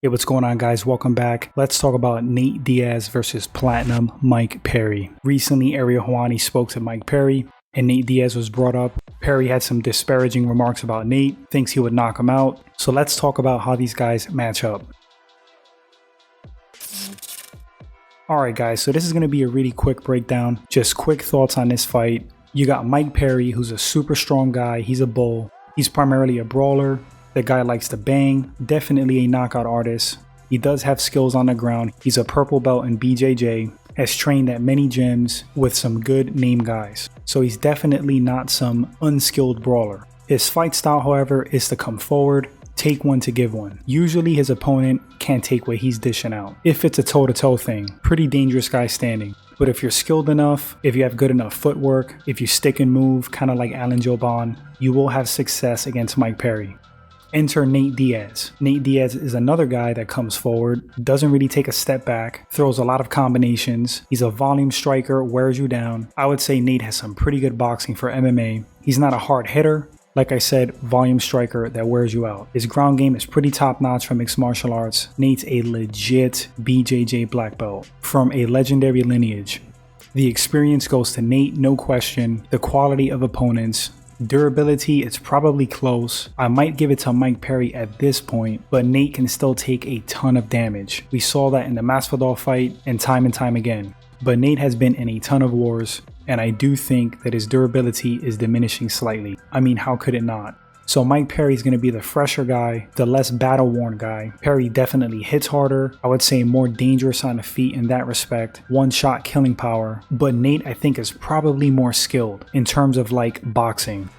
Hey, what's going on, guys? Welcome back. Let's talk about Nate Diaz versus Platinum Mike Perry. Recently, Ariel Helwani spoke to Mike Perry, and Nate Diaz was brought up. Perry had some disparaging remarks about Nate, thinks he would knock him out. So let's talk about how these guys match up. Alright guys, so this is going to be a really quick breakdown. Just quick thoughts on this fight. You got Mike Perry, who's a super strong guy. He's a bull. He's primarily a brawler. The guy likes to bang, definitely a knockout artist. He does have skills on the ground. He's a purple belt in BJJ, has trained at many gyms with some good name guys. So he's definitely not some unskilled brawler. His fight style, however, is to come forward, take one to give one. Usually his opponent can't take what he's dishing out. If it's a toe-to-toe thing, pretty dangerous guy standing. But if you're skilled enough, if you have good enough footwork, if you stick and move, kind of like Alan Jouban, you will have success against Mike Perry. Enter Nate Diaz. Nate Diaz is another guy that comes forward, doesn't really take a step back, throws a lot of combinations. He's a volume striker, wears you down. I would say Nate has some pretty good boxing for MMA. He's not a hard hitter. Like I said, volume striker that wears you out. His ground game is pretty top notch for mixed martial arts. Nate's a legit BJJ black belt from a legendary lineage. The experience goes to Nate, no question. The quality of opponents. Durability, it's probably close. I might give it to Mike Perry at this point, but Nate can still take a ton of damage. We saw that in the Masvidal fight and time again. But Nate has been in a ton of wars, and I do think that his durability is diminishing slightly. I mean, how could it not? So Mike Perry's going to be the fresher guy, the less battle-worn guy. Perry definitely hits harder. I would say more dangerous on the feet in that respect. One-shot killing power. But Nate, I think, is probably more skilled in terms of like boxing.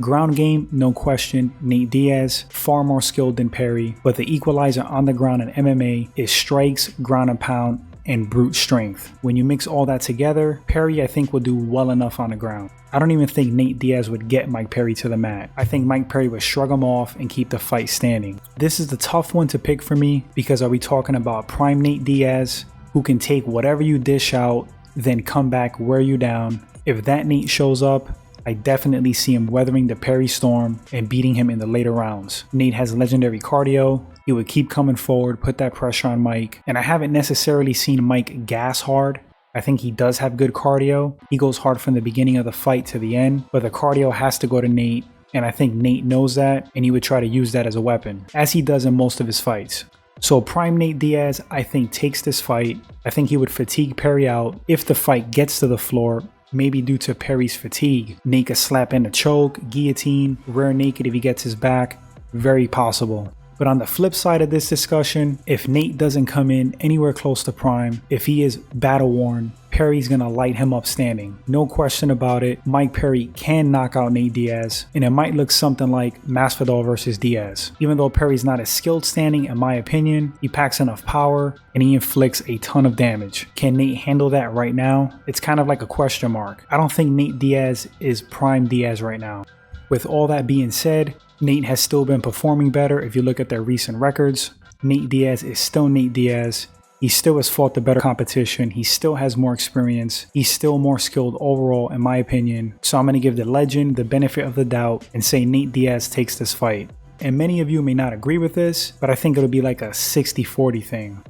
Ground game, no question. Nate Diaz, far more skilled than Perry. But the equalizer on the ground in MMA is strikes, ground and pound, and brute strength. When you mix all that together, Perry I think will do well enough on the ground. I don't even think Nate Diaz would get Mike Perry to the mat. I think Mike Perry would shrug him off and keep the fight standing. This is the tough one to pick for me because are we talking about prime Nate Diaz who can take whatever you dish out, then come back, wear you down? If that Nate shows up, I definitely see him weathering the Perry storm and beating him in the later rounds. Nate has legendary cardio. He would keep coming forward, put that pressure on Mike. And I haven't necessarily seen Mike gas hard. I think he does have good cardio. He goes hard from the beginning of the fight to the end, but the cardio has to go to Nate. And I think Nate knows that, and he would try to use that as a weapon, as he does in most of his fights. So prime Nate Diaz, I think, takes this fight. I think he would fatigue Perry out. If the fight gets to the floor, maybe due to Perry's fatigue, Nate could slap in a choke, guillotine, rear naked if he gets his back. Very possible. But on the flip side of this discussion, if Nate doesn't come in anywhere close to prime, if he is battle worn, Perry's gonna light him up standing. No question about it. Mike Perry can knock out Nate Diaz, and it might look something like Masvidal versus Diaz. Even though Perry's not as skilled standing, in my opinion, he packs enough power and he inflicts a ton of damage. Can Nate handle that right now? It's kind of like a question mark. I don't think Nate Diaz is prime Diaz right now. With all that being said, Nate has still been performing better if you look at their recent records. Nate Diaz is still Nate Diaz. He still has fought the better competition. He still has more experience. He's still more skilled overall, in my opinion. So I'm going to give the legend the benefit of the doubt and say Nate Diaz takes this fight. And many of you may not agree with this, but I think it'll be like a 60-40 thing.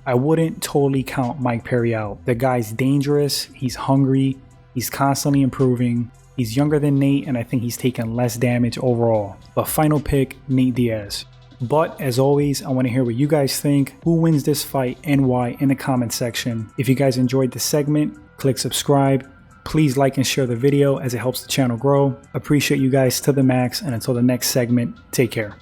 I wouldn't totally count Mike Perry out. The guy's dangerous. He's hungry. He's constantly improving. He's younger than Nate, and I think he's taken less damage overall. But final pick, Nate Diaz. But as always, I want to hear what you guys think. Who wins this fight and why in the comment section. If you guys enjoyed this segment, click subscribe. Please like and share the video as it helps the channel grow. Appreciate you guys to the max, and until the next segment, take care.